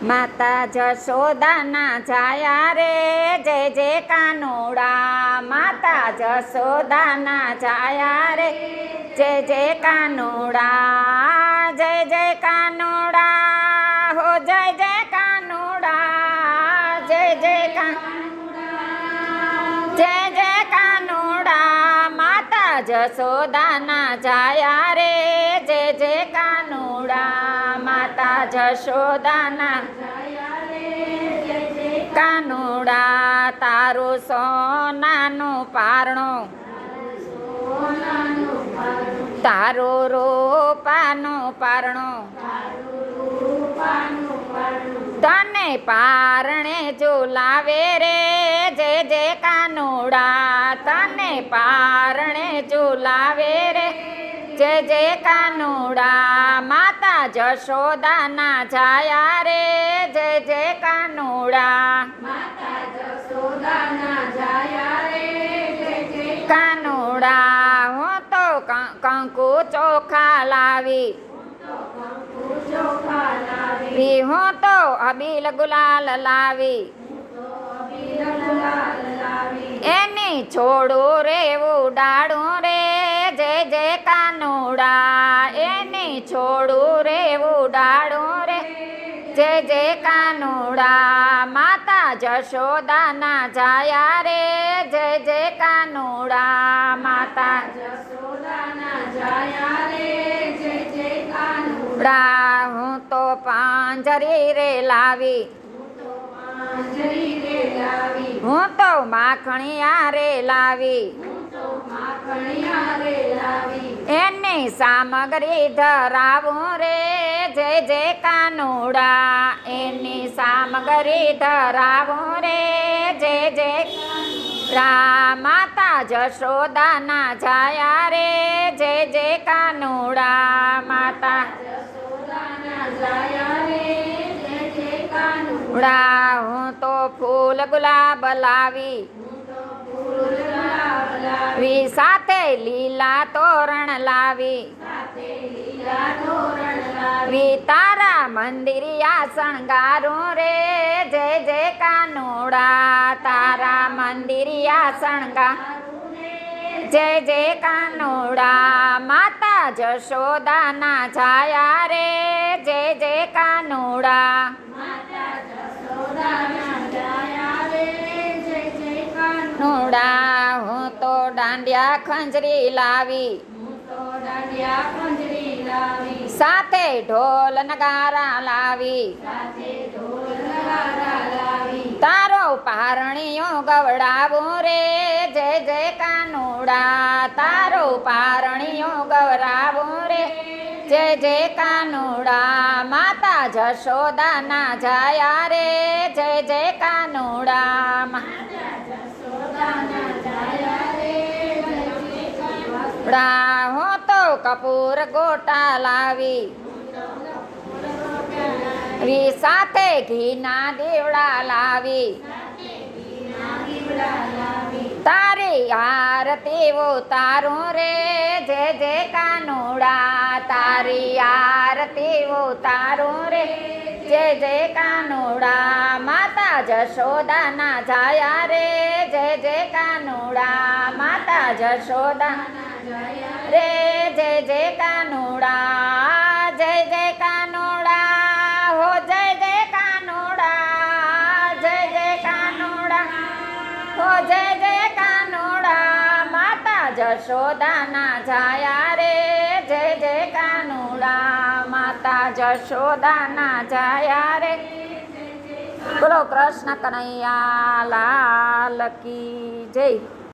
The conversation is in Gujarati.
માતા જશોદાના જાયા રે જય જય કાનુડા, માતા જશોદાના જાયા રે જય જય કાનુડા, જય જય કાનુડા, હો જય જય કાનુડા, જય જય જય જય કાનુડા, માતા જશોદાના જાયા રે જય જય કાનુડા, માતા જશોદાના કાનુડા, તારું સોનાનું પારણું, તારું રૂપાનું પારણું, તને પારણે ઝુલાવે રે જય જય કાનુડા, તને પારણે ઝુલાવે રે જય જય કાનુડા, માતા જશોદાના જાયા રે જય જય કાનુડા, માતા જશોદાના જાયા રે જય જય કાનુડા, હું તો કંકુ ચોખા લાવી, હું તો અબીલ ગુલાલ લાવી, એની છોડું રે ઉડાડું રે જય જય કાનુડા, એની છોડું રે ઉડાડું રે જય જય કાનુડા, માતા જશોદાના જાયા રે જય જય કાનુડા, માતા જશોદાના જાયા રે જય જય કાનુડા, હું તો પાંજરી રે લાવી, હું તો માખણિયા રે લાવી, એની સામગ્રી ધરાવું રે જય જય કાનુડા, એની સામગ્રી ધરાવું રે જય જય કાનુડા, માતા જશોદાના જાયા રે જય જય કાનુડા, માતા જશોદાના જાયા રે જય જય કાનુડા, હું તો ફૂલ ગુલાબ લાવી, સાથે લીલા તોરણ લાવી, તારા મંદિરિયા શણગારું રે જય જય કાનુડા, તારા મંદિરિયા શણગારું જય જય કાનુડા, માતા જશોદાના જાયા રે જય જય કાનુડા, માતા જશોદાના જાયા રે જય જય કાનુડા, હું તો દાંડિયા ખંજરી લાવી, સાથે ઢોલ નગારા લાવી, તારો પારણીયો ગવડાવું રે જય જય કાનુડા, તારો પારણીયો ગવડાવું રે જય જય કાનુડા, માતા જશોદાના જાયા રે જય જય કાનુડા, માતા જશોદાના જાયા રે જય જય કાનુડા, હું તો કપૂર ગોટા લાવી, સાથે ઘીના દીવડા લાવી, તારી આરતી ઉતારું રે જય જય કાનુડા, તારી આરતી ઉતારું રે જય જય કાનુડા, માતા જશોદાના જાયા રે જય જય કાનુડા, માતા જશોદાના જાયા રે જય જય કાનુડા, જય જય કાનુડા, હો જય જય કાનુડા, જય જય કાનુડા, હો જય જય કાનુડા, માતા જશોદાના જાયા રે જય જય કાનુડા, માતા જશોદાના જાયા રે, બોલો કૃષ્ણ કનૈયા લાલ કી જય.